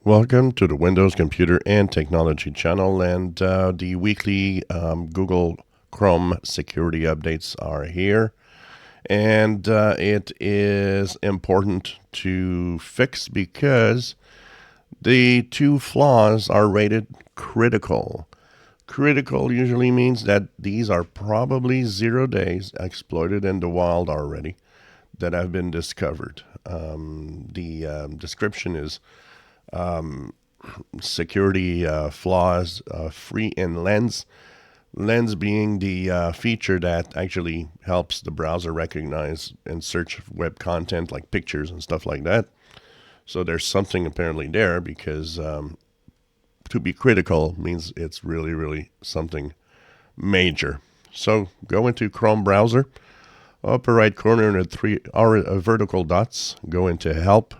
Welcome to the Windows Computer and Technology channel, and the weekly Google Chrome security updates are here. And it is important to fix because the two flaws are rated critical. Critical usually means that these are probably 0 days exploited in the wild already that have been discovered. The description is security flaws, free in Lens. Lens being the feature that actually helps the browser recognize and search web content like pictures and stuff like that. So there's something apparently there because to be critical means it's really, really something major. So go into Chrome browser, upper right corner in the three vertical dots, go into Help,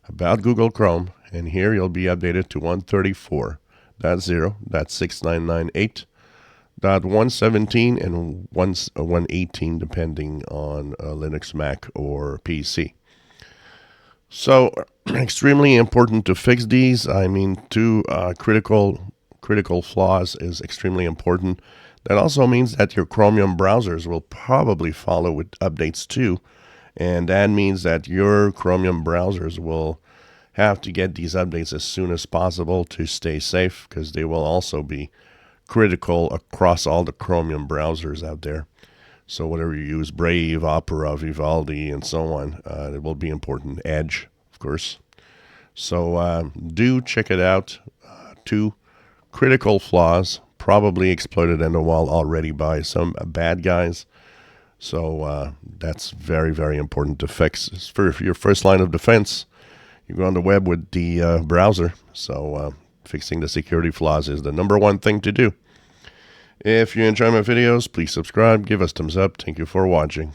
About Google Chrome, and here you'll be updated to 134.0.6998.117 and 118 depending on Linux, Mac, or PC. So extremely important to fix these. I mean, two critical flaws is extremely important. That also means that your Chromium browsers will probably follow with updates too, and that means that your Chromium browsers will have to get these updates as soon as possible to stay safe, because they will also be critical across all the Chromium browsers out there. So whatever you use, Brave, Opera, Vivaldi, and so on, it will be important. Edge, of course. So do check it out. Two critical flaws, probably exploited in the wild already by some bad guys. So that's very, very important to fix. It's for your first line of defense. You go on the web with the browser, so fixing the security flaws is the number one thing to do. If you enjoy my videos, please subscribe, give us thumbs up. Thank you for watching.